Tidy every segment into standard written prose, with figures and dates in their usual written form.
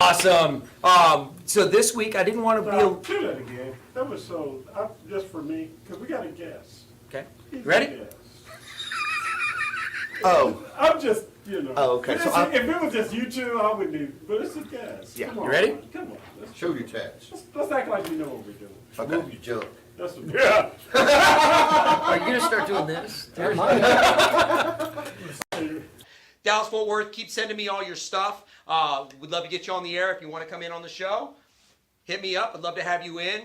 Awesome. So this week I didn't want to be. Do that again. That was just for me because we got a guest. Okay. Ready? Guest. Oh. I'm just, you know. Oh, okay. So if it was just you two, I wouldn't even. But it's a guest. Yeah. Come You on, ready? Come on. Show your tats. Let's act like we know what we're doing. Okay. Move your junk. That's what, yeah. Are you gonna start doing this? Dallas Fort Worth, keep sending me all your stuff. We'd love to get you on the air if you want to come in on the show. Hit me up. I'd love to have you in.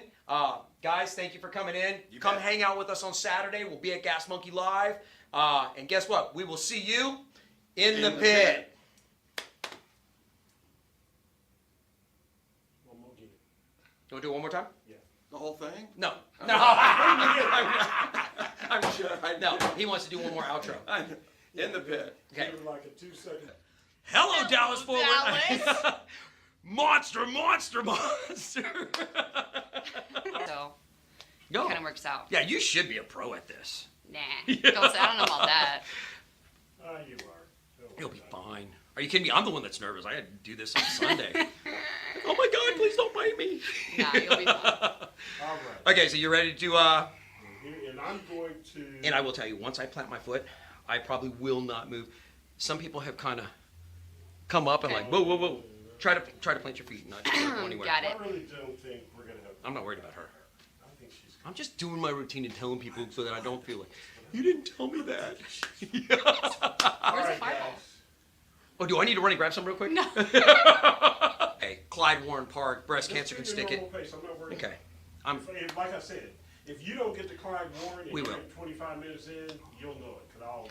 Guys, thank you for coming in. Come hang out with us on Saturday. We'll be at Gas Monkey Live. And guess what? We will see you in the pit. One more game. You want to do it one more time? Yeah. The whole thing? No. No. I'm sure. No, he wants to do one more outro. In the pit. Okay. Give it like a 2-second. Hello, Dallas Fort Worth. Dallas. Monster. So, Go. kind of works out. Yeah, you should be a pro at this. Nah, don't say, I don't know about that. You are. You'll be fine. Are you kidding me? I'm the one that's nervous. I had to do this on Sunday. Oh my God, please don't bite me. Nah, you'll be fine. All right. Okay, so you're ready to, And I'm going to. and I will tell you, once I plant my foot, I probably will not move. Some people have kind of come up and Okay. like, whoa. Try to plant your feet, not go anywhere. Got it. I really don't think we're going to have. I'm not worried about her. I think she's. I'm just doing my routine and telling people so that I don't feel like, you didn't tell me that. Where's All the right, fireball? guys. Oh, do I need to run and grab some real quick? No. Hey, Clyde Warren Park, breast cancer can Just stick take it. your normal pace. I'm not worried. Okay. Like I said, if you don't get to Clyde Warren and We you're will. 25 minutes in, you'll know it. Cause I'll.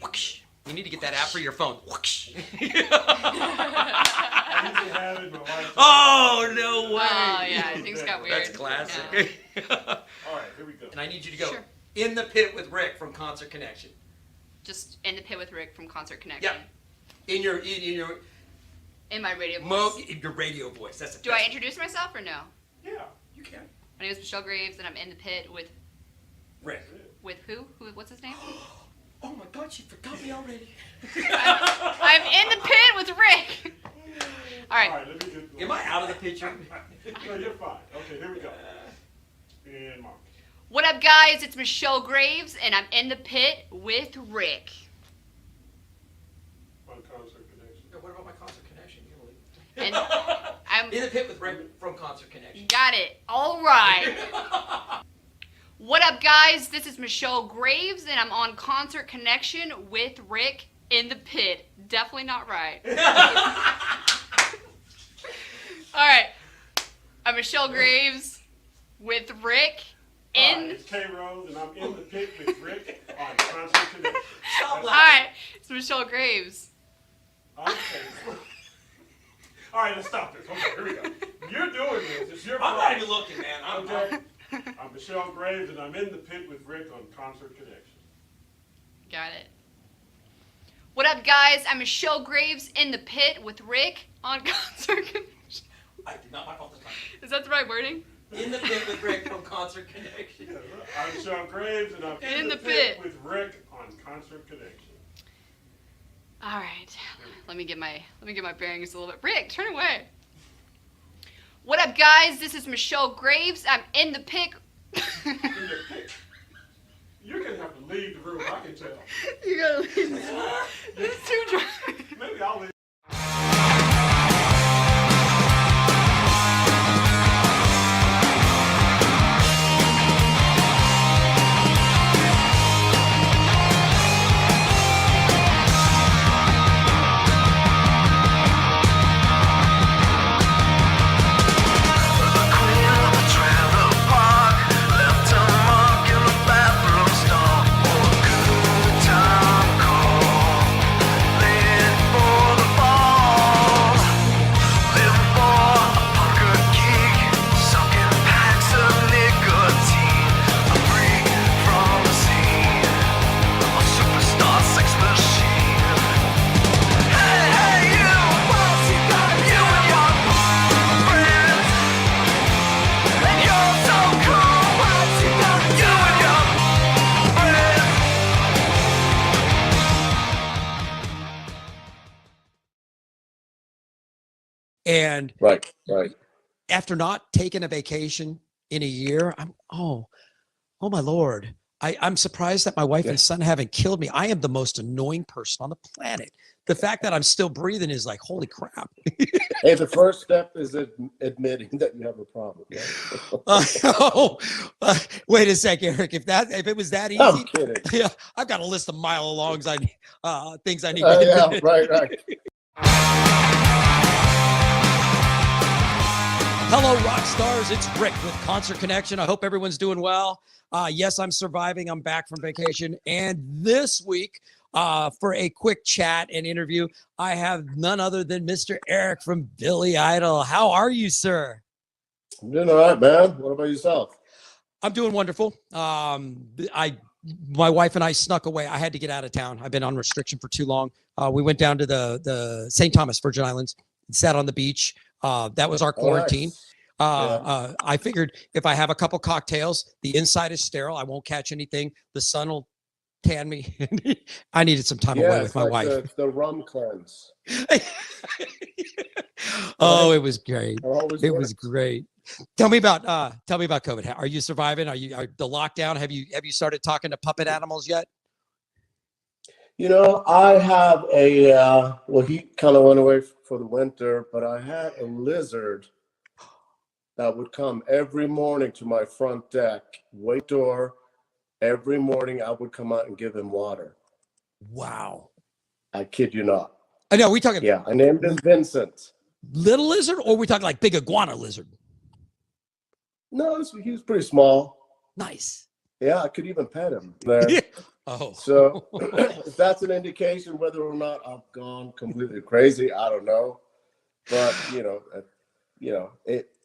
Whoosh. You need to get that app for your phone. Whoosh. I usually have it. My wife. Oh, no way. Oh, yeah, things got weird. That's classic. Yeah. All right, here we go. And I need you to go Sure. in the pit with Rick from Concert Connection. Just in the pit with Rick from Concert Connection. Yep. In your In my radio voice. your radio voice. That's the Do I introduce myself or no? Yeah. You can. My name is Michelle Graves, and I'm in the pit with Rick. who? What's his name? Oh my God, she forgot me already. I'm in the pit with Rick. All All right. right, let me get. Am I out of the picture? No, you're fine. Okay, here we go. And Mark. What up, guys? It's Michelle Graves, and I'm in the pit with Rick. On Concert Connection. What about my Concert Connection? You believe? And I'm In the pit with Rick from Concert Connection. got it. All right. What up, guys? This is Michelle Graves, and I'm on Concert Connection with Rick in the pit. Definitely not right. All right. I'm Michelle Graves with Rick Hi, in. it's K Rose, and I'm in the pit with Rick on Concert Connection. All right. It's Michelle Graves. Okay. All right, let's stop this. Okay, here we go. You're doing this. It's your I'm fault. not even looking, man. Okay. I'm Michelle Graves, and I'm in the pit with Rick on Concert Connection. Got it. What up, guys? I'm Michelle Graves in the pit with Rick on Concert Connection. I did not my fault this time. Is that the right wording? In the pit with Rick from Concert Connection. I'm Michelle Graves, and I'm In the pit pit. with Rick on Concert Connection. All right. Let me get my bearings a little bit. Rick, turn away. What up, guys? This is Michelle Graves. I'm in the pit. In the pit. You're gonna have to leave the room. I can tell. You gotta leave. It's too dry. Maybe I'll leave. For the And right. after not taking a vacation in a year, oh my Lord. I'm surprised that my wife and son haven't killed me. I am the most annoying person on the planet. The fact that I'm still breathing is like, holy crap. Hey, the first step is admitting that you have a problem. Right? Wait a second, Eric. If it was that easy, I'm kidding. yeah, I've got a list of mile longs. Things I need. Yeah, right. Hello, rock stars. It's Rick with Concert Connection. I hope everyone's doing well. Yes, I'm surviving. I'm back from vacation. And this week, for a quick chat and interview, I have none other than Mr. Eric from Billy Idol. How are you, sir? I'm doing all right, man. What about yourself? I'm doing wonderful. My wife and I snuck away. I had to get out of town. I've been on restriction for too long. We went down to the St. Thomas Virgin Islands, sat on the beach. That was our quarantine. Nice. I figured if I have a couple cocktails, the inside is sterile. I won't catch anything. The sun will tan me. I needed some time away with my wife. The rum cleanse. Oh, it was great. It was great. Tell me about COVID. Are you surviving? Are the lockdown? Have you started talking to puppet animals yet? You know, I have he kind of went away for the winter, but I had a lizard that would come every morning to my front deck, wait door. Every morning I would come out and give him water. Wow. I kid you not. I know. We talking. Yeah, I named him Vincent. Little lizard, or we talking like big iguana lizard? No, he was pretty small. Nice. Yeah, I could even pet him there. Oh. So if that's an indication whether or not I've gone completely crazy, I don't know. But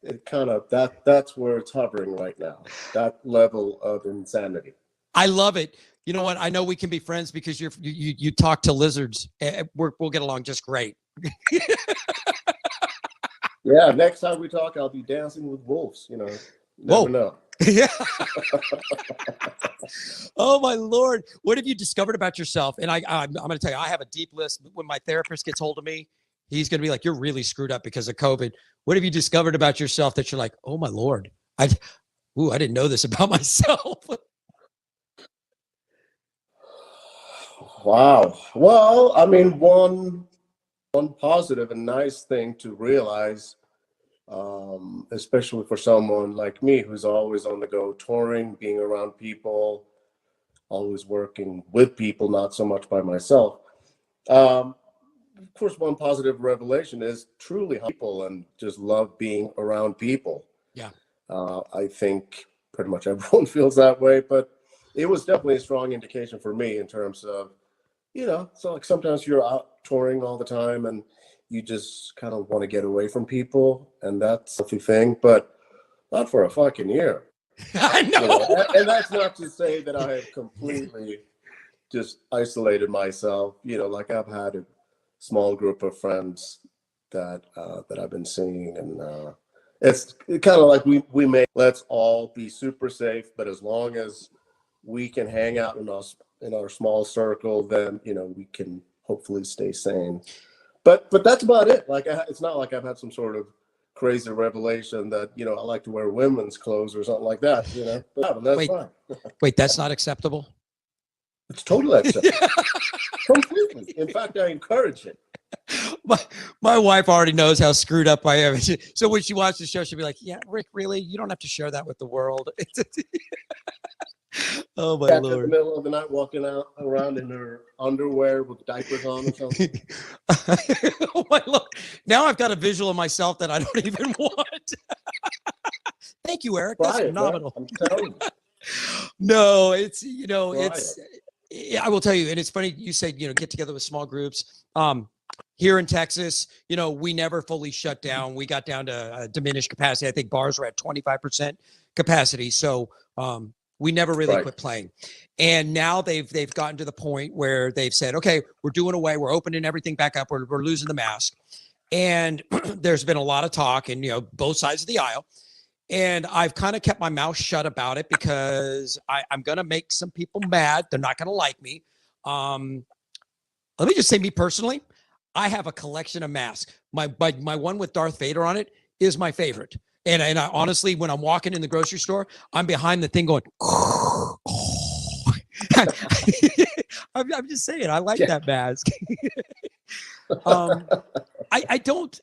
it kind of that's where it's hovering right now. That level of insanity. I love it. You know what? I know we can be friends because you talk to lizards. We'll get along just great. Yeah, next time we talk, I'll be dancing with wolves. You know, never know. Yeah. Oh my Lord! What have you discovered about yourself? And I'm going to tell you, I have a deep list. When my therapist gets hold of me, he's going to be like, "You're really screwed up because of COVID." What have you discovered about yourself that you're like, "Oh my Lord, I didn't know this about myself." Wow. Well, I mean, one positive and nice thing to realize, especially for someone like me who's always on the go, touring, being around people, always working with people, not so much by myself. Of course, one positive revelation is truly people and just love being around people. Yeah. I think pretty much everyone feels that way, but it was definitely a strong indication for me in terms of, so like sometimes you're out touring all the time and you just kind of want to get away from people, and that's a healthy thing, but not for a fucking year. I know. And that's not to say that I have completely just isolated myself. Like I've had a small group of friends that I've been seeing, and it's kind of like we may let's all be super safe, but as long as we can hang out in our small circle, then we can hopefully stay sane. But that's about it. Like it's not like I've had some sort of crazy revelation that I like to wear women's clothes or something like that. But that's fine. Wait, that's not acceptable? It's totally acceptable. Completely. In fact, I encourage it. My wife already knows how screwed up I am. So when she watches the show, she'll be like, "Yeah, Rick, really? You don't have to share that with the world." Oh my Lord! In the middle of the night, walking around in her underwear with diapers on or something. Oh my Lord! Now I've got a visual of myself that I don't even want. Thank you, Eric. That's phenomenal. Man. I'm telling you. No, it's I will tell you, and it's funny you said get together with small groups. Here in Texas, we never fully shut down. We got down to diminished capacity. I think bars were at 25% capacity. So we never really quit playing. And now they've gotten to the point where they've said, okay, we're doing away. We're opening everything back up. We're losing the mask. And there's been a lot of talk and, both sides of the aisle. And I've kind of kept my mouth shut about it because I'm going to make some people mad. They're not going to like me. Let me just say me personally, I have a collection of masks. My one with Darth Vader on it is my favorite. And I honestly, when I'm walking in the grocery store, I'm behind the thing going. I'm just saying, I like that mask. I don't,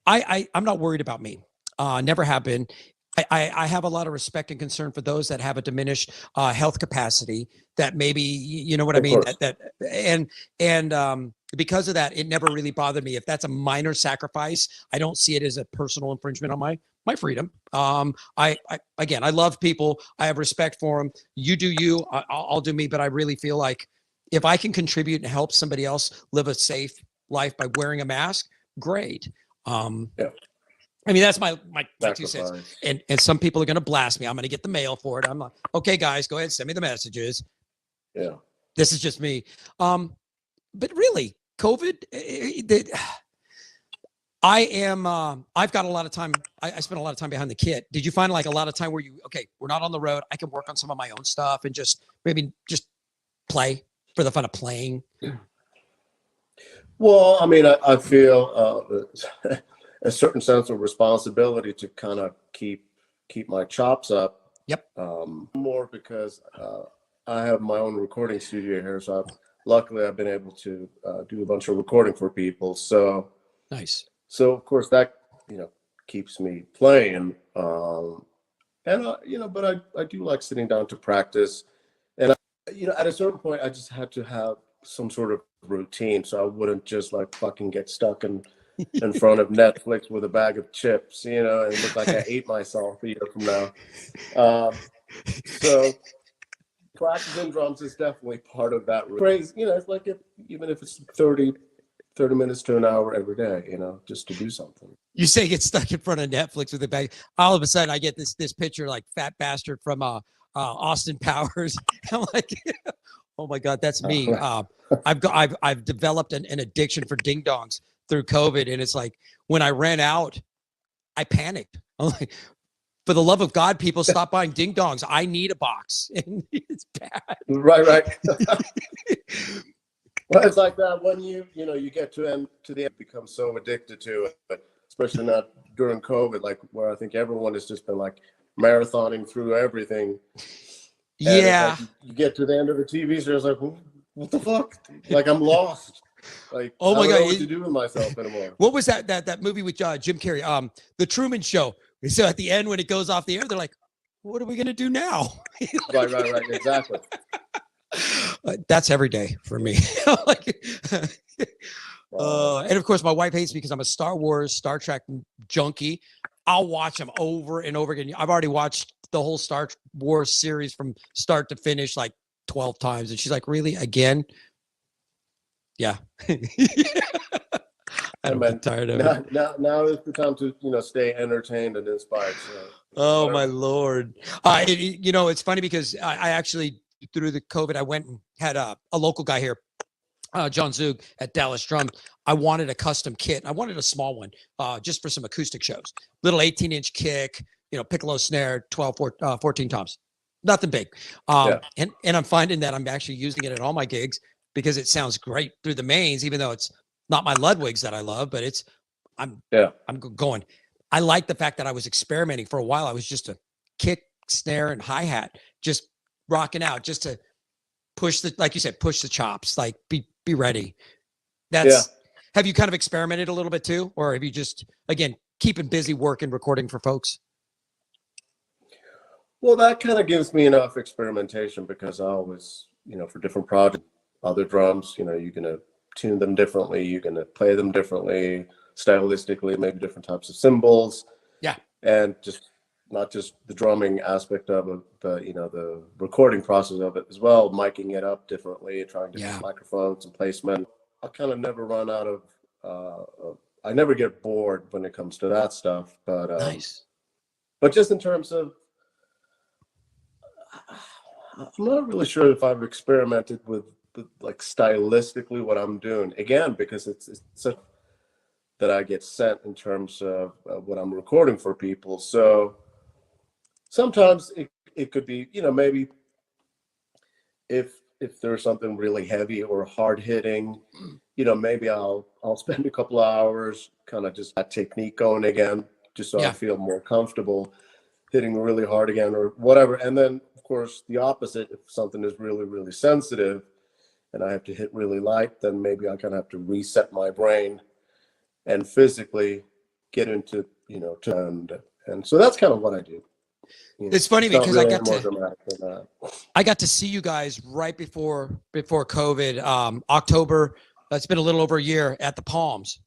I'm not worried about me. Never have been. I have a lot of respect and concern for those that have a diminished health capacity that maybe, you know what I mean? And because of that, it never really bothered me. If that's a minor sacrifice, I don't see it as a personal infringement on my freedom. I love people. I have respect for them. You do you, I'll do me. But I really feel like if I can contribute and help somebody else live a safe life by wearing a mask, great. I mean, that's my 2 cents. And some people are going to blast me. I'm going to get the mail for it. I'm like, okay, guys, go ahead, send me the messages. Yeah. This is just me. But really, COVID, I've got a lot of time. I spent a lot of time behind the kit. Did you find like a lot of time where we're not on the road. I can work on some of my own stuff and just play for the fun of playing. Well, I mean, I feel a certain sense of responsibility to kind of keep my chops up. Yep. More because I have my own recording studio here, so luckily I've been able to do a bunch of recording for people. So nice. So of course that keeps me playing, but I do like sitting down to practice, and at a certain point I just had to have some sort of routine, so I wouldn't just like fucking get stuck in front of Netflix with a bag of chips, and look like I ate myself a year from now. So practicing drums is definitely part of that. Crazy, it's like even if it's 30 minutes to an hour every day, just to do something. You say get stuck in front of Netflix with a bag. All of a sudden I get this picture like fat bastard from Austin Powers. I'm like, oh my God, that's me. I've developed an addiction for ding dongs through COVID. And it's like, when I ran out, I panicked. I'm like, for the love of God, people, stop buying ding dongs. I need a box. And it's bad. Right. Well, it's like that when you get to the end, become so addicted to it, but especially not during COVID, like where I think everyone has just been like marathoning through everything. Yeah. Like you get to the end of the TV show, it's like, what the fuck? Like I'm lost. Like, oh my I don't God, know what to do with myself anymore. What was that movie with Jim Carrey? The Truman Show. So at the end, when it goes off the air, they're like, what are we going to do now? Right. Exactly. That's every day for me. And of course, my wife hates me because I'm a Star Wars, Star Trek junkie. I'll watch them over and over again. I've already watched the whole Star Wars series from start to finish like 12 times. And she's like, really? Again? Yeah. I'm tired of it. Now is the time to stay entertained and inspired. So, oh my Lord! It's funny because I actually through the COVID I went and had a local guy here, John Zug at Dallas Drum. I wanted a custom kit. I wanted a small one, just for some acoustic shows. Little 18-inch kick, piccolo snare, 14 toms, nothing big. And I'm finding that I'm actually using it at all my gigs because it sounds great through the mains, even though it's not my Ludwigs that I love, but I'm going. I like the fact that I was experimenting for a while. I was just a kick, snare, and hi-hat, just rocking out, just to push like you said, push the chops, like be ready. Have you kind of experimented a little bit too? Or have you just, again, keeping busy working, recording for folks? Well, that kind of gives me enough experimentation because I always, for different projects, other drums, you're going to tune them differently, you're going to play them differently, stylistically, maybe different types of cymbals. Yeah. And just not just the drumming aspect of it, but the recording process of it as well, miking it up differently, trying different microphones and placement. I kind of never run out of I never get bored when it comes to that stuff. But nice. But just in terms of, I'm not really sure if I've experimented with like stylistically what I'm doing again, because it's such that I get sent in terms of what I'm recording for people. So sometimes it could be, maybe if there's something really heavy or hard hitting, maybe I'll spend a couple of hours kind of just that technique going again, just so Yeah. I feel more comfortable hitting really hard again or whatever. And then, of course, the opposite, if something is really, really sensitive and I have to hit really light, then maybe I kind of have to reset my brain and physically get into, and so that's kind of what I do. It's funny not because really more dramatic than that. I got to see you guys right before COVID, October. It's been a little over a year at the Palms.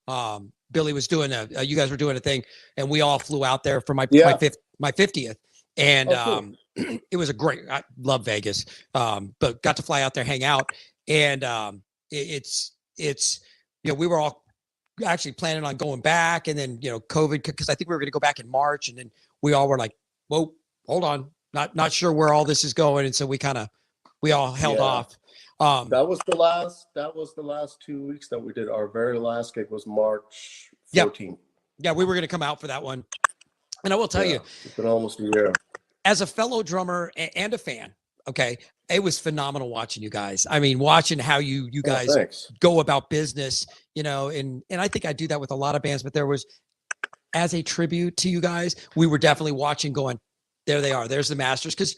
Billy was doing you guys were doing a thing, and we all flew out there for my 50th, and cool. It was I love Vegas, but got to fly out there, hang out, and it's we were all actually planning on going back, and then COVID, because I think we were going to go back in March, and then we all were like, whoa, hold on, not sure where all this is going, and so we all held off. That was the last 2 weeks that we did. Our very last gig was March 14th. Yeah, we were going to come out for that one. And I will tell you, it's been almost a year. As a fellow drummer and a fan, okay, it was phenomenal watching you guys. I mean, watching how you guys go about business, and I think I do that with a lot of bands, but there was, as a tribute to you guys, we were definitely watching going, there they are, there's the Masters, because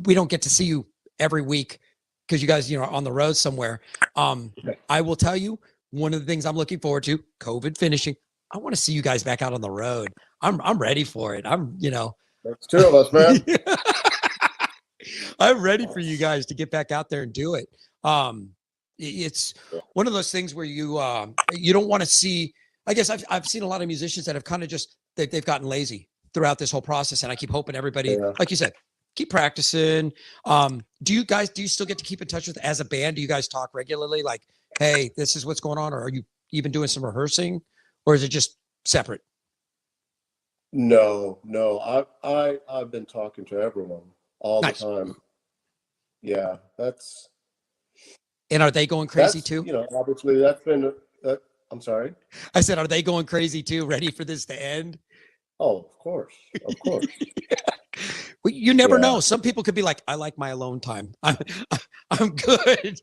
we don't get to see you every week because you guys, are on the road somewhere. I will tell you, one of the things I'm looking forward to, COVID finishing, I want to see you guys back out on the road. I'm ready for it. That's two of us, man. I'm ready for you guys to get back out there and do it. It's one of those things where you don't want to see. I guess I've seen a lot of musicians that have kind of just they've gotten lazy throughout this whole process, and I keep hoping everybody, like you said, keep practicing. Do you still get to keep in touch with, as a band? Do you guys talk regularly? Like, hey, this is what's going on, or are you even doing some rehearsing, or is it just separate? No. I've been talking to everyone all the time. Yeah, that's. And are they going crazy too? Obviously that's been. I'm sorry. I said, are they going crazy too? Ready for this to end? Oh, of course. Well, you never know. Some people could be like, I like my alone time. I'm good.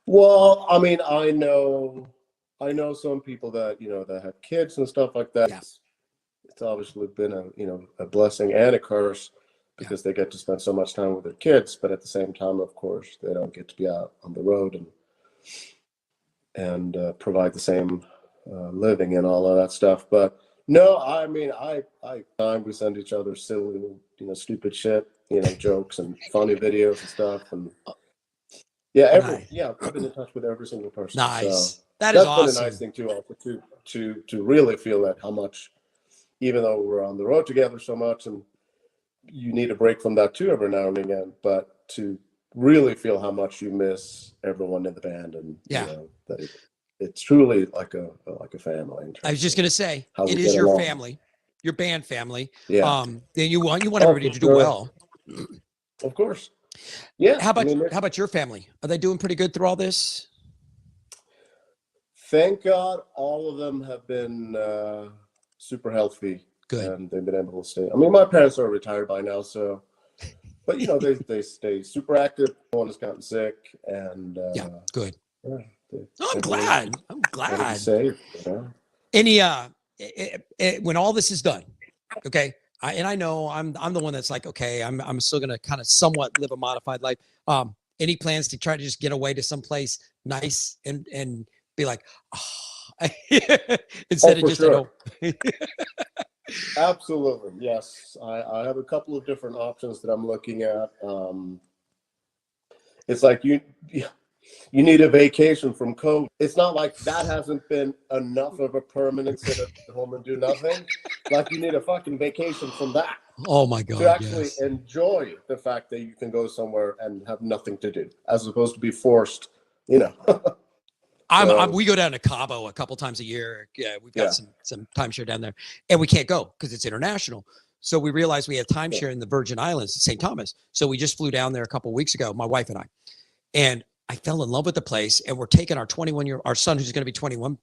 Well, I mean, I know some people that that have kids and stuff like that. Yeah. It's obviously been a blessing and a curse because they get to spend so much time with their kids, but at the same time, of course, they don't get to be out on the road and provide the same living and all of that stuff. But no, I mean, we send each other silly, stupid shit, jokes and funny videos and stuff, and I've been in touch with every single person. Nice. So That's awesome. Been a nice thing too, also to really feel that how much, even though we're on the road together so much, and you need a break from that too every now and again, but to really feel how much you miss everyone in the band, and that it's truly like a family. I was just gonna say, it is your family, your band family. Yeah. Then you want everybody to do well. Of course. Yeah. How about your family? Are they doing pretty good through all this? Thank God, all of them have been super healthy. Good. And they've been able to stay. I mean, my parents are retired by now, so. But they stay super active. No one has gotten sick, and good. Yeah, I'm glad. Safe, Any when all this is done, okay. I know I'm the one that's like, okay, I'm still gonna kind of somewhat live a modified life. Any plans to try to just get away to someplace nice and be like, oh, instead of just sure. Absolutely, yes. I have a couple of different options that I'm looking at. It's like you need a vacation from COVID. It's not like that hasn't been enough of a permanent sit at home and do nothing. Like you need a fucking vacation from that. Oh my God. To actually enjoy the fact that you can go somewhere and have nothing to do, as opposed to be forced, We go down to Cabo a couple times a year. Yeah, we've got some timeshare down there, and we can't go because it's international. So we realized we have timeshare in the Virgin Islands, St. Thomas. So we just flew down there a couple of weeks ago, my wife and I, and I fell in love with the place. And we're taking our our son, who's going to be 21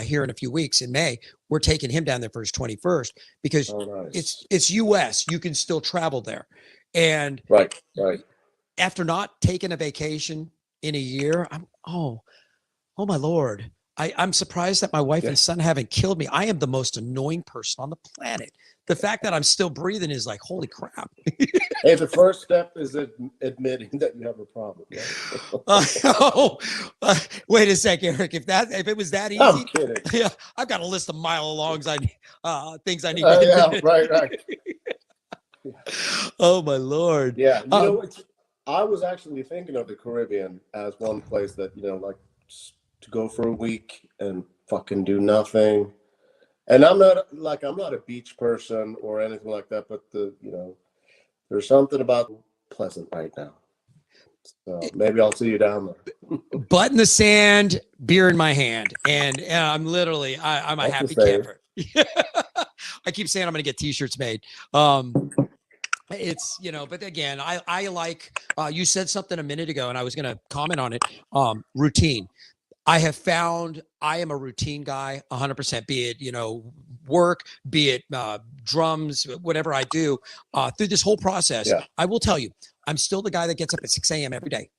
here in a few weeks in May. We're taking him down there for his 21st because it's US. You can still travel there, and right. After not taking a vacation in a year, Oh my Lord. I'm surprised that my wife Yeah. and son haven't killed me. I am the most annoying person on the planet. The fact that I'm still breathing is like, holy crap. Hey, the first step is admitting that you have a problem. Right? Wait a second, Eric. If it was that I'm easy, kidding. yeah, I've got a list of mile longs. Things I need to Yeah, admit. right. Oh my Lord. Yeah, you know, I was actually thinking of the Caribbean as one place that, you know, like to go for a week and fucking do nothing. And I'm not a beach person or anything like that, but there's something about pleasant right now. So maybe I'll see you down there. Butt in the sand, beer in my hand, and I'm literally I'm a That's happy the same. camper. I keep saying I'm going to get T-shirts made. It's but again, I like you said something a minute ago, and I was going to comment on it. Routine. I have found I am a routine guy, 100%. Be it work, be it drums, whatever I do through this whole process. Yeah. I will tell you, I'm still the guy that gets up at 6 a.m. every day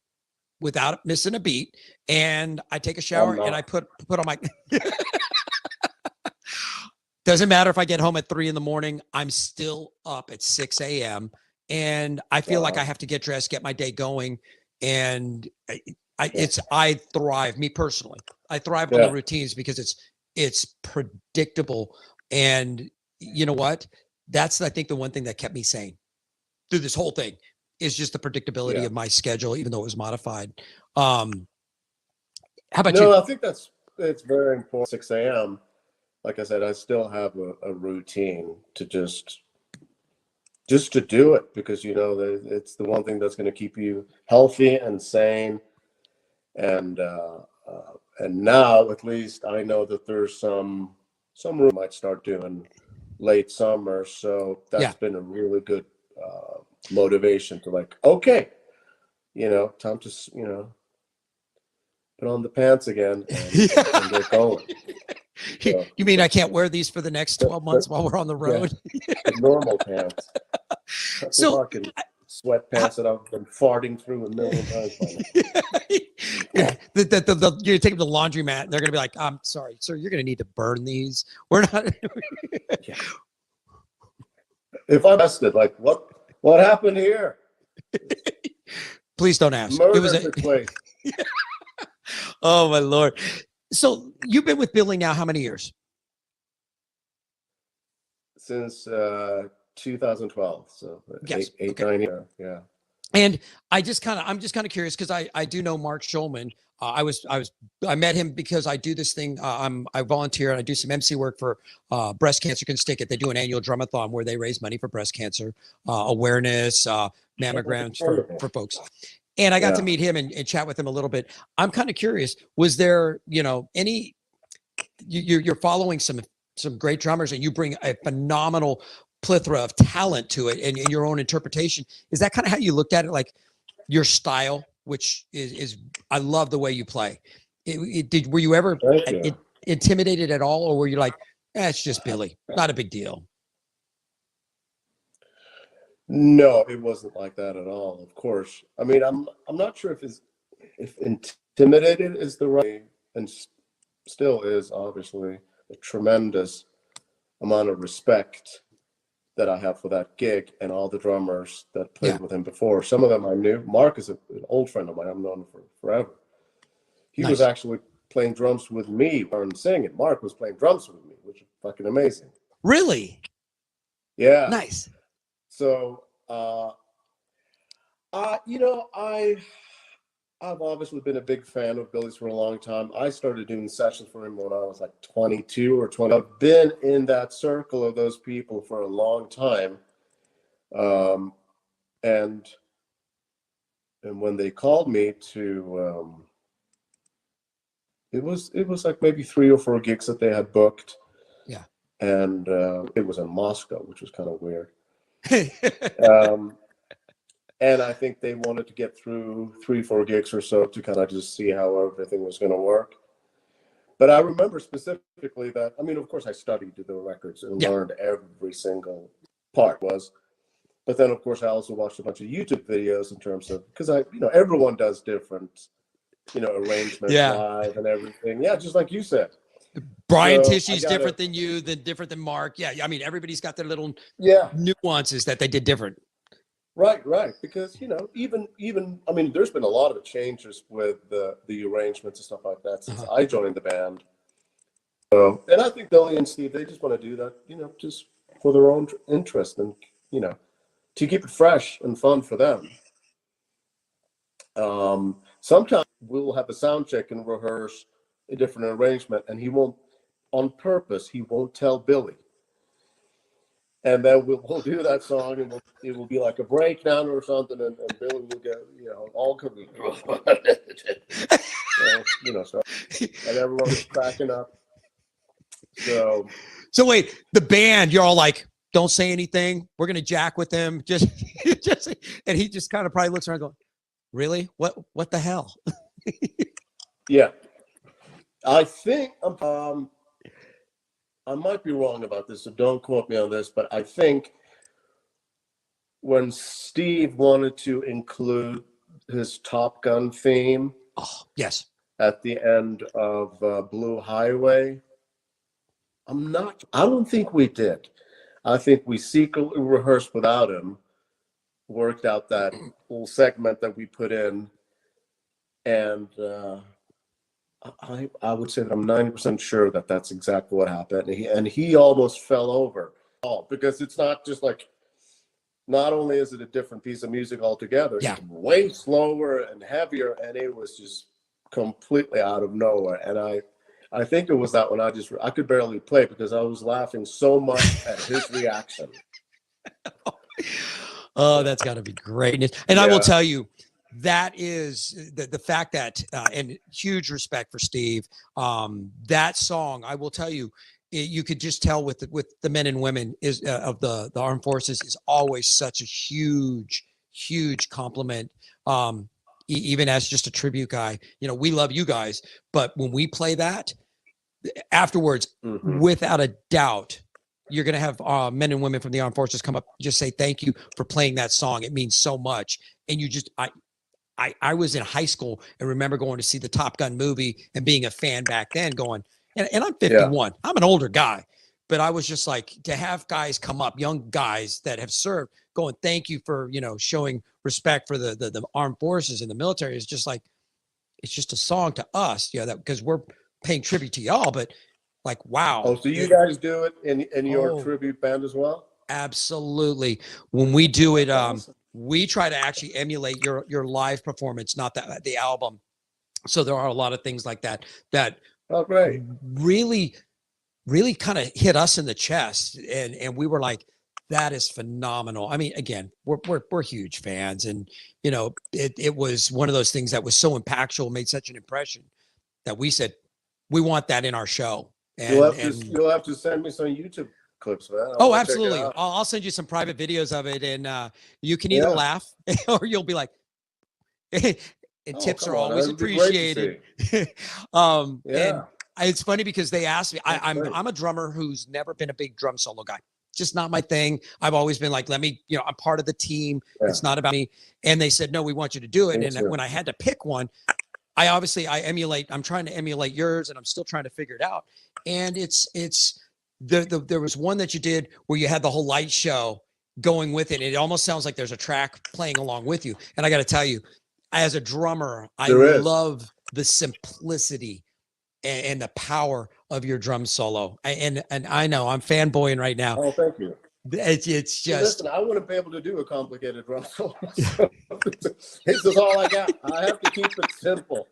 without missing a beat, and I take a shower and I put on my. Doesn't matter if I get home at 3 a.m. I'm still up at 6 a.m. and I feel like I have to get dressed, get my day going, and I thrive. Me personally, I thrive on the routines because it's predictable, and you know what? That's I think the one thing that kept me sane through this whole thing is just the predictability of my schedule, even though it was modified. How about you? No, I think it's very important. 6 a.m. Like I said, I still have a routine to just to do it because it's the one thing that's going to keep you healthy and sane. And now at least I know that there's some room I might start doing late summer. So that's been a really good motivation to like, okay, time to put on the pants again and get going. So, you mean I can't wear these for the next 12 months while we're on the road? Yeah, normal pants. So fucking sweatpants that I've been farting through a million times by now. You take them to the laundromat and they're gonna be like, I'm sorry, sir, you're gonna need to burn these. We're not. If I'm arrested, like what happened here? Please don't ask. Murder It was took place. Oh my Lord. So you've been with Billy now how many years? Since 2012. So Yes. eight 9 years. Yeah. And I'm just kind of curious because I do know Mark Schulman. I met him because I do this thing. I volunteer and I do some MC work for Breast Cancer Can Stick It. They do an annual drumathon where they raise money for breast cancer awareness, mammograms for folks. And I got to meet him and chat with him a little bit. I'm kind of curious. Was there, any? You're following some great drummers, and you bring a phenomenal plethora of talent to it, and your own interpretation. Is that kind of how you looked at it, like your style, which is I love the way you play. Were you ever intimidated at all, or were you like, it's just Billy, not a big deal? No, it wasn't like that at all. Of course. I mean, I'm not sure if intimidated is the right, and still is obviously a tremendous amount of respect that I have for that gig and all the drummers that played with him before. Some of them I knew. Mark is an old friend of mine. I've known him for forever. He was actually playing drums with me and singing. Mark was playing drums with me, which is fucking amazing. Really? Yeah. Nice. So, I've obviously been a big fan of Billy's for a long time. I started doing sessions for him when I was like 22 or 20. I've been in that circle of those people for a long time. And when they called me to, it was like maybe 3 or 4 gigs that they had booked. Yeah. And it was in Moscow, which was kind of weird. And I think they wanted to get through 3-4 gigs or so to kind of just see how everything was going to work. But I remember specifically that, I mean, of course, I studied the records and learned every single part was. But then, of course, I also watched a bunch of YouTube videos in terms of, because everyone does different arrangements Yeah. live and everything. Yeah, just like you said. Brian So, Tishy's I gotta- different than you, different than Mark. Yeah, I mean, everybody's got their little Yeah, nuances that they did different. right. Because even I mean, there's been a lot of changes with the arrangements and stuff like that since I joined the band. So, and I think Billy and Steve, they just want to do that, just for their own interest and to keep it fresh and fun for them. Sometimes we'll have a sound check and rehearse a different arrangement, and he won't, on purpose, he won't tell Billy. And then we'll do that song, and it will be like a breakdown or something, and Billy will get, all coming, so, and everyone's cracking up. So wait, the band, you're all like, don't say anything. We're gonna jack with him. Just, and he just kind of probably looks around, going, "Really? What the hell?" yeah, I think I might be wrong about this, so don't quote me on this, but I think when Steve wanted to include his Top Gun theme Oh, yes. at the end of Blue Highway, I don't think we did. I think we secretly rehearsed without him, worked out that little segment that we put in, and I would say that I'm 90% sure that that's exactly what happened. And he almost fell over, because it's not just like, not only is it a different piece of music altogether, Yeah. it's way slower and heavier, and it was just completely out of nowhere. And I think it was that when I could barely play because I was laughing so much at his reaction. Oh, that's got to be great. And I will Yeah. tell you, that is the fact that, and huge respect for Steve. That song, I will tell you, you could just tell with the men and women of the armed forces is always such a huge compliment. Even as just a tribute guy, we love you guys, but when we play that afterwards, without a doubt, you're going to have men and women from the armed forces come up, just say thank you for playing that song. It means so much. And I was in high school and remember going to see the Top Gun movie and being a fan back then, going, and I'm 51. I'm an older guy, but I was just like, to have guys come up, young guys that have served, going, thank you for, showing respect for the armed forces and the military, is just like, it's just a song to us, that because we're paying tribute to y'all, but like, wow. Oh, so you guys do it in your tribute band as well? Absolutely. When we do it, Awesome. we try to actually emulate your live performance, not the album. So there are a lot of things like that Oh, great. really kind of hit us in the chest, and we were like, that is phenomenal. I mean, again, we're huge fans, and it was one of those things that was so impactful, made such an impression that we said we want that in our show. And you'll have to send me some YouTube clips, man. Oh, absolutely. I'll send you some private videos of it, and you can either laugh or you'll be like, and tips are always appreciated. And it's funny because they asked me, I'm a drummer who's never been a big drum solo guy. Just not my thing. I've always been like, I'm part of the team. Yeah. It's not about me. And they said, no, we want you to do it. And when I had to pick one, I'm trying to emulate yours, and I'm still trying to figure it out. And there was one that you did where you had the whole light show going with it. It almost sounds like there's a track playing along with you. And I got to tell you, as a drummer, I love the simplicity and the power of your drum solo. And I know I'm fanboying right now. Oh, thank you. It's just. Listen, I wouldn't be able to do a complicated drum solo. This is all I got. I have to keep it simple.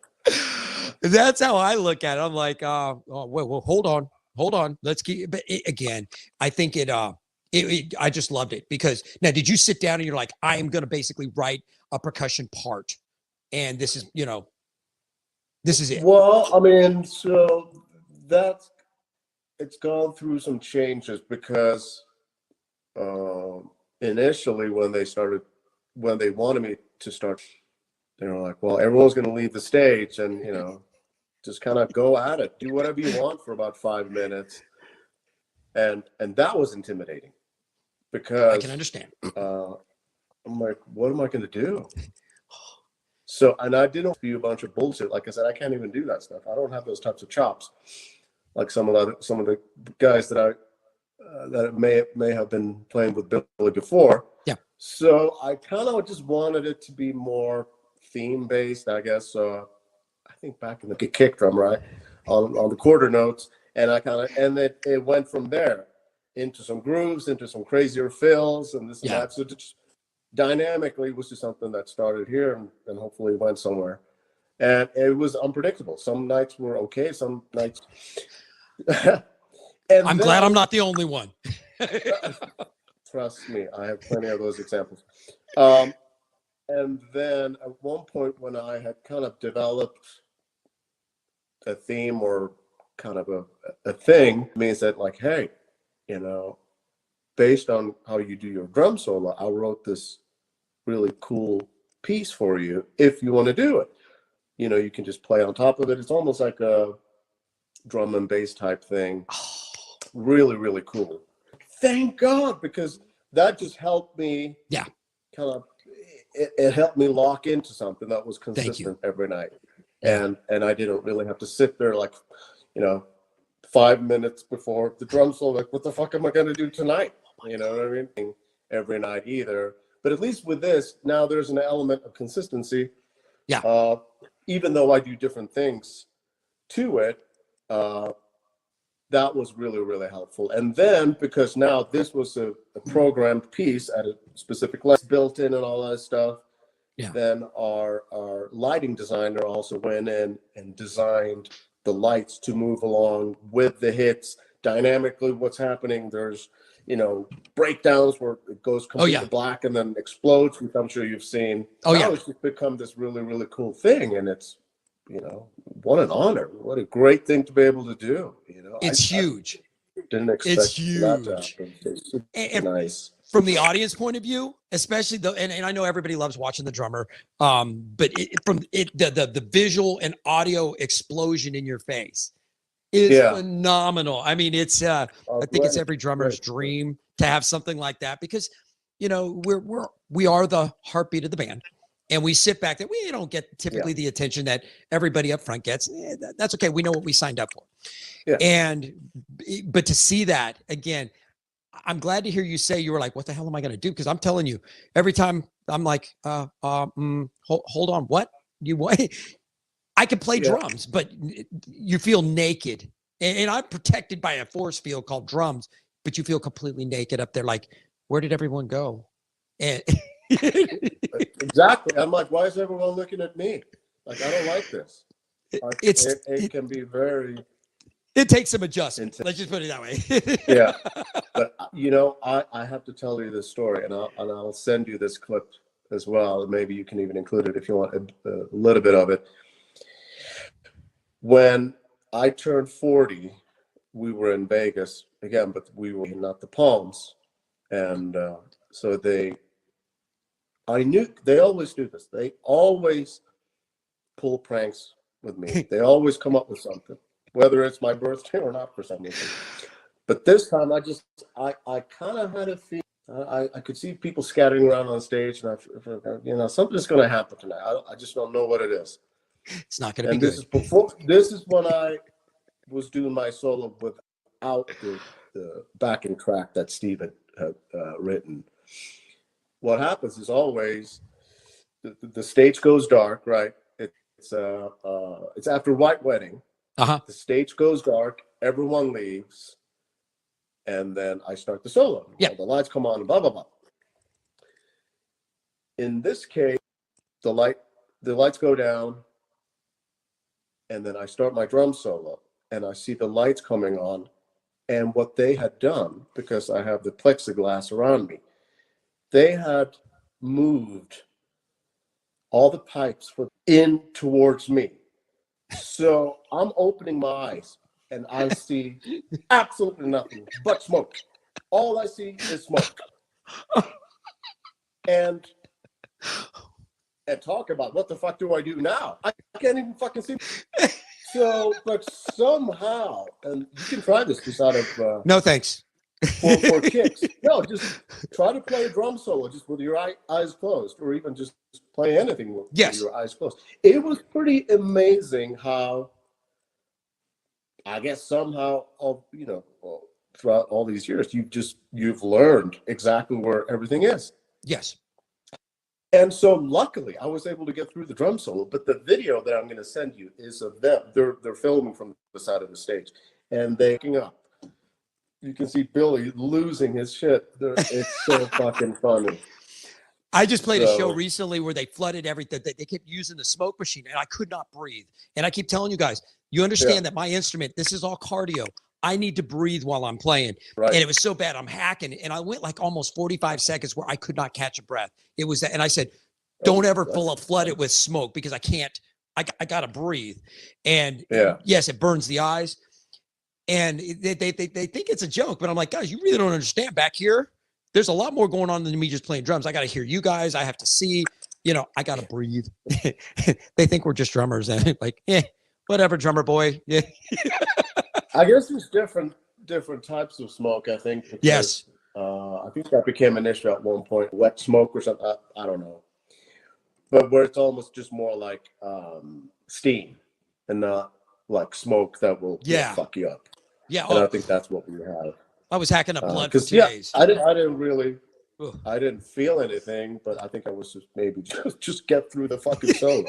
That's how I look at it. I'm like, well, hold on. Let's keep. But again, I think I just loved it because now, did you sit down and you're like, I am going to basically write a percussion part, and this is it. Well, I mean, so it's gone through some changes because initially when they wanted me to start, they were like, well, everyone's going to leave the stage and, just kind of go at it, do whatever you want for about 5 minutes. And that was intimidating because I can understand. I'm like, what am I going to do? So, and I didn't spew a bunch of bullshit. Like I said, I can't even do that stuff. I don't have those types of chops, like some of the guys that may have been playing with Billy before. Yeah. So I kind of just wanted it to be more theme based, I guess. So I think back in the kick drum, right, on the quarter notes, and it went from there into some grooves, into some crazier fills, and this and that. So just dynamically was just something that started here and hopefully went somewhere. And it was unpredictable. Some nights were okay, some nights. I'm glad I'm not the only one. Trust me, I have plenty of those examples. And then at one point when I had kind of developed a theme or kind of a thing, means that like, hey, based on how you do your drum solo, I wrote this really cool piece for you if you want to do it. You can just play on top of it. It's almost like a drum and bass type thing. Really, really cool. Thank God, because that just helped me. Yeah. Kind of, it helped me lock into something that was consistent every night. And I didn't really have to sit there like, 5 minutes before the drum solo, like, what the fuck am I going to do tonight? You know what I mean? Every night either. But at least with this, now there's an element of consistency. Yeah. Even though I do different things to it, that was really, really helpful. And then because now this was a programmed piece at a specific level, built in and all that stuff, then our lighting designer also went in and designed the lights to move along with the hits dynamically. What's happening? There's breakdowns where it goes completely black and then explodes, which I'm sure you've seen. Now it's just become this really, really cool thing, and it's what an honor, what a great thing to be able to do. It's huge. I didn't expect it's huge. That to happen. It's and nice. From the audience point of view, especially and I know everybody loves watching the drummer, but the visual and audio explosion in your face is phenomenal. I mean, it's I think it's every drummer's dream to have something like that, because we are the heartbeat of the band, and we sit back there. We don't get typically the attention that everybody up front gets. That's okay. We know what we signed up for. Yeah. But to see that again, I'm glad to hear you say you were like, what the hell am I going to do? Because I'm telling you, every time I'm like, hold on, what? I can play drums, but you feel naked. And I'm protected by a force field called drums, but you feel completely naked up there. Like, where did everyone go? And exactly. I'm like, why is everyone looking at me? Like, I don't like this. It can be very... It takes some adjustment. Let's just put it that way. Yeah. But, I have to tell you this story, and I'll send you this clip as well. Maybe you can even include it if you want a little bit of it. When I turned 40, we were in Vegas again, but we were not the Palms. And so I knew they always do this. They always pull pranks with me. They always come up with something, whether it's my birthday or not for some reason. But this time I kind of had a feeling. I could see people scattering around on stage, and something's going to happen tonight. I just don't know what it is. It's not going to be good. This is when I was doing my solo without the backing track that Steve had written. What happens is always the stage goes dark, right? It's after White Wedding. The stage goes dark, everyone leaves, and then I start the solo. Yeah. The lights come on, blah blah blah. In this case, the lights go down, and then I start my drum solo, and I see the lights coming on, and what they had done, because I have the plexiglass around me, they had moved all the pipes in towards me. So I'm opening my eyes, and I see absolutely nothing but smoke. All I see is smoke. And talk about what the fuck do I do now? I can't even fucking see. So, but somehow, and you can try this just out of no thanks. for kicks. No, just try to play a drum solo just with your eyes closed, or even just play anything with your eyes closed. It was pretty amazing how, I guess somehow, throughout all these years, you've learned exactly where everything is. Yes. And so luckily I was able to get through the drum solo, but the video that I'm going to send you is of them. They're filming from the side of the stage, and they're looking up. You can see Billy losing his shit. It's so fucking funny. I just played a show recently where they flooded everything. They kept using the smoke machine, and I could not breathe. And I keep telling you guys, you understand that my instrument, this is all cardio. I need to breathe while I'm playing. Right. And it was so bad. I'm hacking. And I went like almost 45 seconds where I could not catch a breath. It was that. And I said, don't ever flood it with smoke, because I can't, I got to breathe. And yes, it burns the eyes. And they think it's a joke, but I'm like, guys, you really don't understand. Back here, there's a lot more going on than me just playing drums. I got to hear you guys. I have to see, I got to breathe. They think we're just drummers, and like, whatever, drummer boy. Yeah. I guess there's different types of smoke, I think. Because, yes. I think that became an issue at one point. Wet smoke or something. I don't know. But where it's almost just more like steam and not like smoke that will fuck you up. Yeah. And I think that's what we have. I was hacking up blood for 2 days. I didn't feel anything, but I think I was just get through the fucking solo.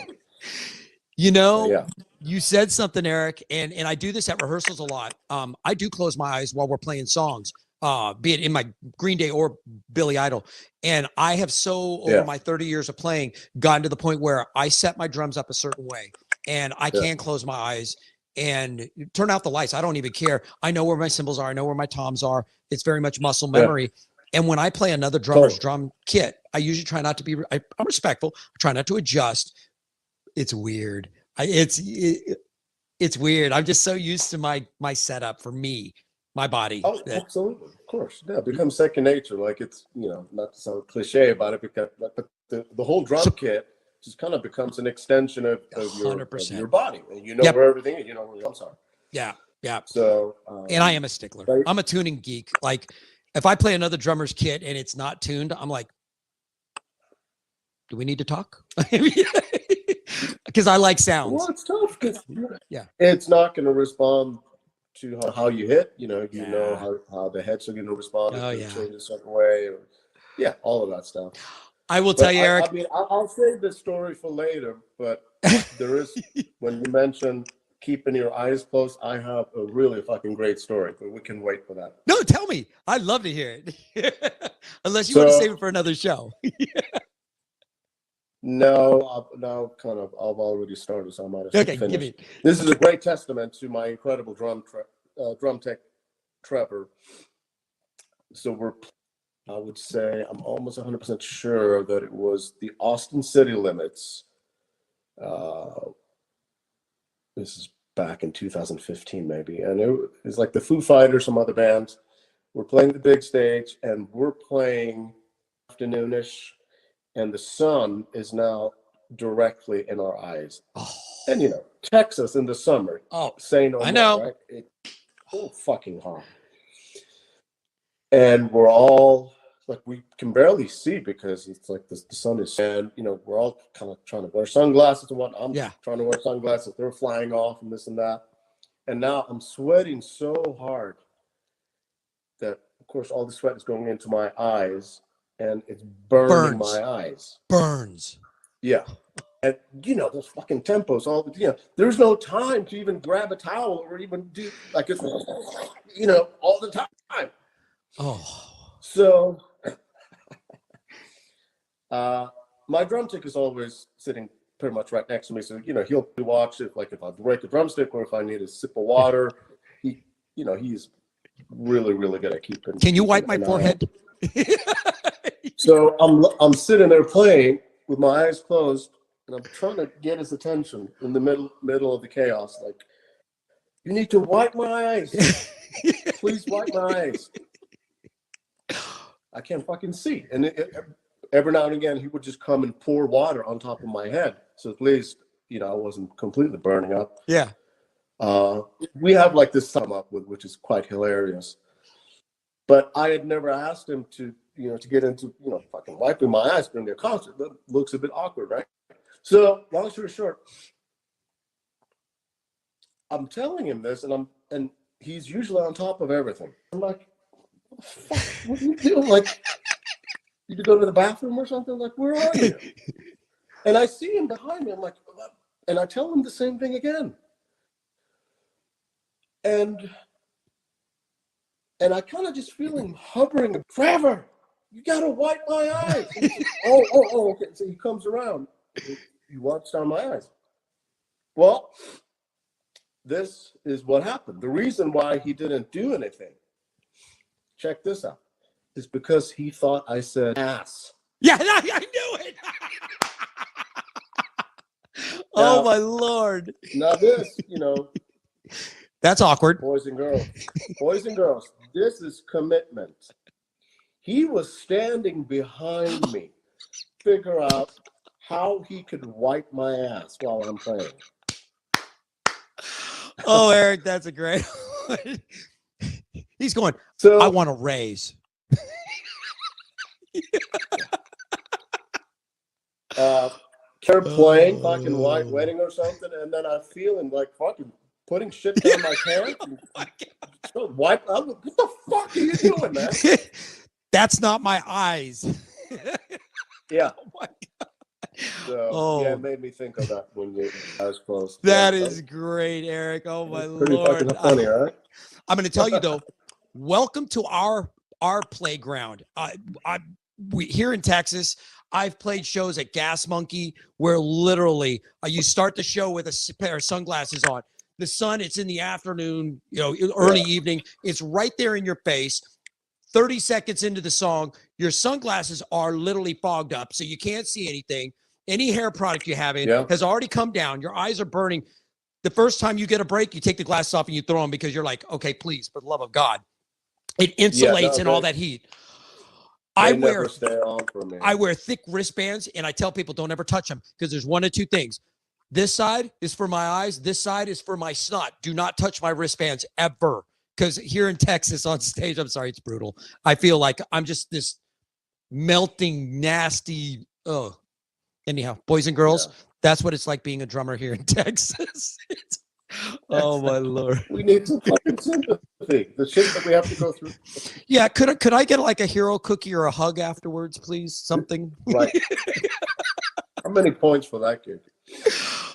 You said something, Eric, and I do this at rehearsals a lot. I do close my eyes while we're playing songs, be it in my Green Day or Billy Idol. And I have over my 30 years of playing gotten to the point where I set my drums up a certain way, and I can close my eyes and turn out the lights. I don't even care. I know where my cymbals are. I know where my toms are. It's very much muscle memory. And when I play another drummer's drum kit, I usually try not to be, I'm respectful. I try not to adjust. It's weird. It's weird. I'm just so used to my setup for me, my body. Oh, absolutely. Of course. Yeah, it becomes second nature. Like, it's, not to sound cliche about it, because the whole drum kit just kind of becomes an extension of your body. And where everything is, where your drums are. Yeah. Yeah. So, and I am a stickler. I'm a tuning geek. Like, if I play another drummer's kit and it's not tuned, I'm like, do we need to talk? Because I like sounds. Well, it's tough. It's not going to respond to how you hit. How the heads are going to respond if you change a certain way. All of that stuff. I will tell you, Eric. I mean, I'll save this story for later, but there is, when you mentioned keeping your eyes closed, I have a really fucking great story, but we can wait for that. No, tell me. I'd love to hear it. Unless you want to save it for another show. No, I've already started, so I might have finished. This is a great testament to my incredible drum tech, Trevor. So I would say, I'm almost 100% sure that it was the Austin City Limits. This is back in 2015, maybe. And it was like the Foo Fighters, some other bands. We're playing the big stage, and we're playing afternoonish, and the sun is now directly in our eyes. Oh. And, Texas in the summer. Oh, say no more, I know. Right? It's so fucking hot. And we're all, like, we can barely see because it's like the sun is, and we're all kind of trying to wear sunglasses and whatnot. I'm trying to wear sunglasses. They're flying off and this and that. And now I'm sweating so hard that, of course, all the sweat is going into my eyes, and it's burning my eyes. Burns. Yeah. And those fucking tempos, there's no time to even grab a towel or even do, like, it's, all the time. Oh. So my drum tech is always sitting pretty much right next to me. So, he'll watch it, like if I break a drumstick or if I need a sip of water. He's really, really good at keeping. Can you wipe my forehead? So I'm sitting there playing with my eyes closed, and I'm trying to get his attention in the middle of the chaos. Like, you need to wipe my eyes. Please wipe my eyes. I can't fucking see. And every now and again, he would just come and pour water on top of my head. So at least, I wasn't completely burning up. Yeah. We have like this sum up with, which is quite hilarious. But I had never asked him to, to get into, fucking wiping my eyes during their concert. That looks a bit awkward, right? So long story short, I'm telling him this, and he's usually on top of everything. I'm like, what the fuck? What are you doing? Like, you to go to the bathroom or something? Like, where are you? And I see him behind me. I'm like, and I tell him the same thing again. And I kind of just feel him hovering. Trevor, you got to wipe my eyes. Says, oh, okay. So he comes around. He wipes down my eyes. Well, this is what happened. The reason why he didn't do anything, check this out, is because he thought I said ass. Yeah, I knew it. Oh my Lord. Now this, That's awkward. boys and girls, this is commitment. He was standing behind me, figure out how he could wipe my ass while I'm playing. Oh, Eric, that's a great one. He's going, So I want to raise. They're playing fucking White Wedding or something, and then I feel him like fucking putting shit down my pants. And wipe. What the fuck are you doing, man? That's not my eyes. Yeah. Oh my God. So, yeah, it made me think of that when your eyes closed. That Yeah, is great, Eric. Oh my pretty Lord. fucking funny, right? I'm going to tell you though, welcome to our playground. We here in Texas, I've played shows at Gas Monkey where literally you start the show with a pair of sunglasses on. The sun, it's in the afternoon, early evening. It's right there in your face. 30 seconds into the song, your sunglasses are literally fogged up, so you can't see anything. Any hair product you have in has already come down. Your eyes are burning. The first time you get a break, you take the glasses off and you throw them because you're like, okay, please, for the love of God. It insulates in all that heat. I wear thick wristbands, and I tell people don't ever touch them because there's one of two things. This side is for my eyes. This side is for my snot. Do not touch my wristbands ever. Because here in Texas on stage, I'm sorry, it's brutal. I feel like I'm just this melting, nasty. Oh, anyhow, boys and girls, that's what it's like being a drummer here in Texas. Oh my Lord. We need some fucking sympathy. The shit that we have to go through. Yeah, could I get like a hero cookie or a hug afterwards, please? Something. Right. How many points for that kid?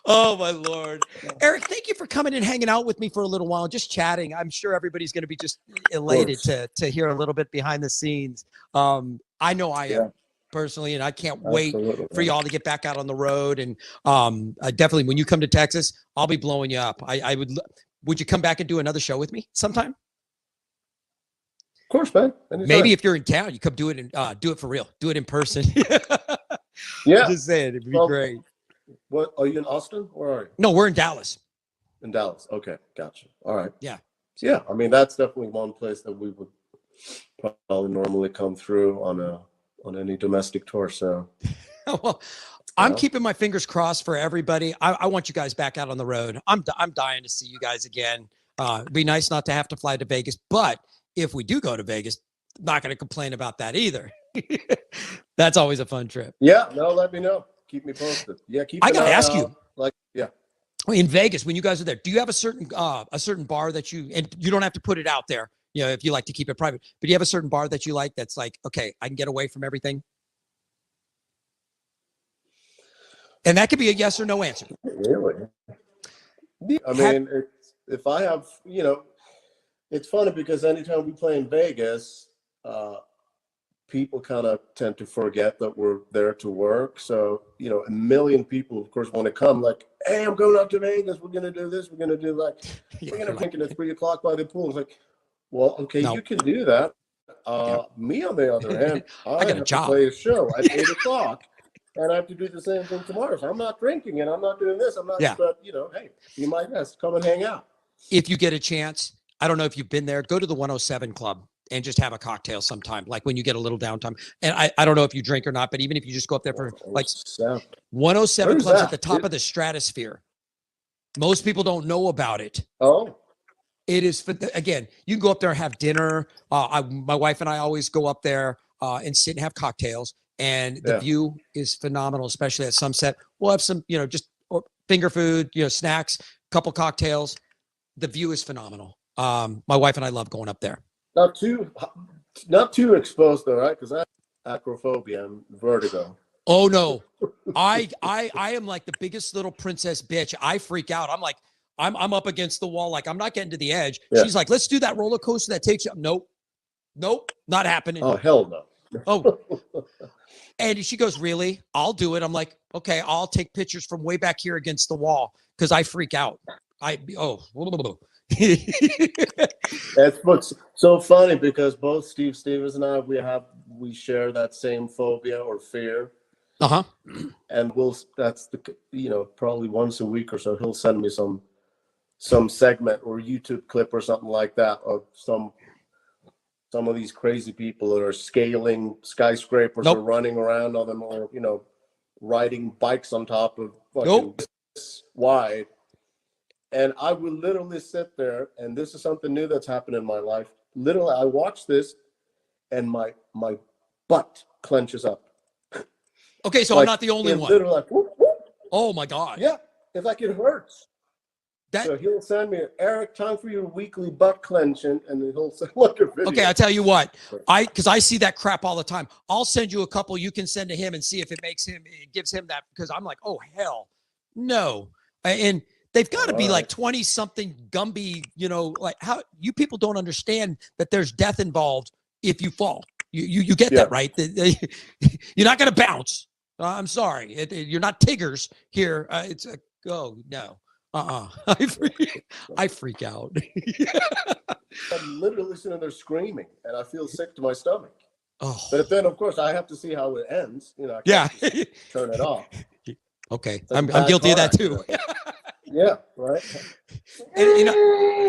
Oh my Lord. Eric, thank you for coming and hanging out with me for a little while, just chatting. I'm sure everybody's going to be just elated to hear a little bit behind the scenes. I know I am personally, and I can't wait for y'all to get back out on the road. And definitely when you come to Texas, I'll be blowing you up. Would you come back and do another show with me sometime? Of course, man. Anytime. Maybe if you're in town, you come do it and do it for real. Do it in person. Yeah. Just saying, it'd be great. What are you in Austin? Where are you? No, we're in Dallas. In Dallas. Okay, gotcha. All right. Yeah. Yeah, I mean that's definitely one place that we would probably normally come through on any domestic tour. So, well, I'm keeping my fingers crossed for everybody. I want you guys back out on the road. I'm dying to see you guys again. It'd be nice not to have to fly to Vegas, but if we do go to Vegas, not going to complain about that either. That's always a fun trip. Yeah, no, let me know. Keep me posted. Yeah, I gotta ask you, yeah. In Vegas, when you guys are there, do you have a certain bar that and you don't have to put it out there, if you like to keep it private, but do you have a certain bar that you like that's like, okay, I can get away from everything? And that could be a yes or no answer. Really? I mean, if I have, it's funny because anytime we play in Vegas, people kind of tend to forget that we're there to work. So, a million people, of course, want to come like, hey, I'm going out to Vegas. We're going to do this. We're going to do that. We're going to drink at 3 o'clock by the pool. It's like, well, okay, you can do that. Me, on the other hand, I have to play a show at 8 o'clock. And I have to do the same thing tomorrow. So I'm not drinking and I'm not doing this. I'm not, but, hey, be my guest. Come and hang out. If you get a chance, I don't know if you've been there, go to the 107 Club and just have a cocktail sometime, like when you get a little downtime. And I don't know if you drink or not, but even if you just go up there for 107 Club's at the top of the stratosphere. Most people don't know about it. Oh. It is, again, you can go up there and have dinner. My wife and I always go up there and sit and have cocktails. And the view is phenomenal, especially at sunset. We'll have some, just finger food, snacks, couple cocktails. The view is phenomenal. My wife and I love going up there. Not too exposed though, right? Because I have acrophobia and vertigo. Oh no, I am like the biggest little princess bitch. I freak out. I'm like, I'm up against the wall. Like I'm not getting to the edge. Yeah. She's like, let's do that roller coaster that takes you up. Nope, not happening. Oh, hell no. Oh, and she goes, really? I'll do it. I'm like, okay, I'll take pictures from way back here against the wall because I freak out. That's what's so funny because both Steve Stevens and I, we share that same phobia or fear. And that's probably once a week or so he'll send me some segment or YouTube clip or something like that of some of these crazy people that are scaling skyscrapers or running around on them or riding bikes on top of fucking wide. And I would literally sit there, and this is something new that's happened in my life. Literally, I watch this, and my butt clenches up. Okay, so I'm not the only one. Literally like, whoop, whoop. Oh my God. Yeah, it's like it hurts. So he'll send me, Eric, time for your weekly butt clenching, and then he'll send like a video. Okay, I tell you what, because I see that crap all the time. I'll send you a couple you can send to him and see if it gives him that, because I'm like, oh hell no. And they've got to be like 20-something Gumby, like how you people don't understand that there's death involved if you fall. You get that, right? You're not going to bounce. I'm sorry. You're not Tiggers here. It's a, oh, no. I freak out. I'm literally sitting there screaming, and I feel sick to my stomach. Oh. But then, of course, I have to see how it ends. I can't turn it off. Okay. I'm guilty of that, too. Yeah, right. And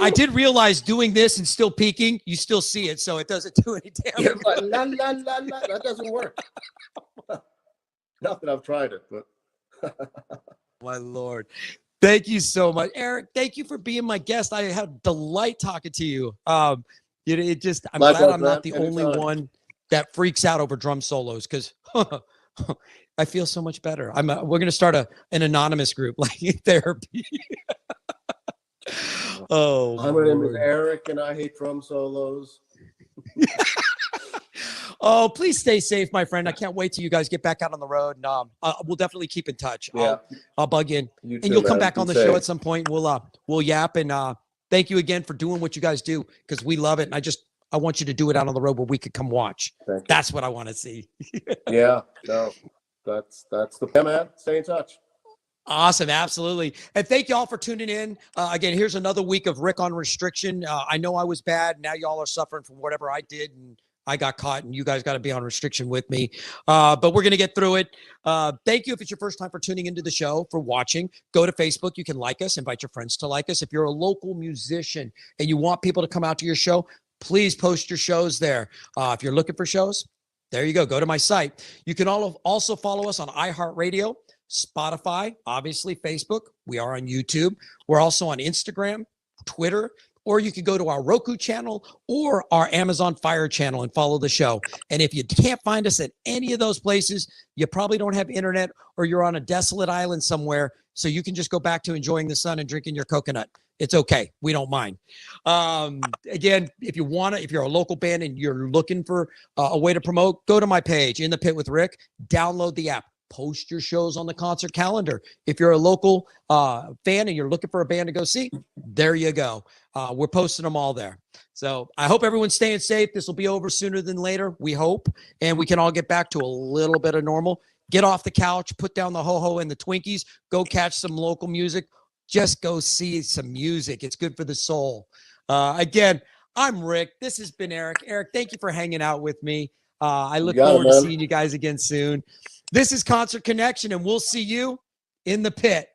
I did realize doing this and still peeking, you still see it, so it doesn't do any damage. Yeah, but that doesn't work. Not that I've tried it, but my Lord. Thank you so much, Eric. Thank you for being my guest. I had delight talking to you. I'm glad I'm not the only one that freaks out over drum solos, because I feel so much better. We're gonna start an anonymous group, like therapy. Oh, my name is Eric, and I hate drum solos. Oh, please stay safe, my friend. I can't wait till you guys get back out on the road. And we'll definitely keep in touch. Yeah. I'll bug in, and you'll come back on the show at some point. We'll yap, and thank you again for doing what you guys do, because we love it. And I want you to do it out on the road where we could come watch. That's what I want to see. Yeah, no, that's the plan, man. Stay in touch. Awesome. Absolutely. And thank you all for tuning in. Again, here's another week of Rick on restriction. I know I was bad. Now y'all are suffering from whatever I did, and I got caught, and you guys got to be on restriction with me. But we're going to get through it. Thank you if it's your first time for tuning into the show, for watching. Go to Facebook. You can like us, invite your friends to like us. If you're a local musician and you want people to come out to your show, please post your shows there. If you're looking for shows, there you go. Go to my site. You can also follow us on iHeart Radio, Spotify, obviously Facebook. We are on YouTube. We're also on Instagram, Twitter, or you could go to our Roku channel or our Amazon Fire channel and follow the show. And if you can't find us at any of those places, you probably don't have internet, or you're on a desolate island somewhere, so you can just go back to enjoying the sun and drinking your coconut. It's okay. We don't mind. Again, if you're a local band and you're looking for a way to promote, go to my page, In the Pit with Rick, download the app. Post your shows on the concert calendar. If you're a local fan and you're looking for a band to go see, there you go. We're posting them all there. So I hope everyone's staying safe. This will be over sooner than later, we hope, and we can all get back to a little bit of normal. Get off the couch, put down the ho-ho and the Twinkies, go catch some local music. Just go see some music. It's good for the soul. Again, I'm Rick. This has been Eric. Eric, thank you for hanging out with me. I look forward to seeing you guys again soon. This is Concert Connection, and we'll see you in the pit.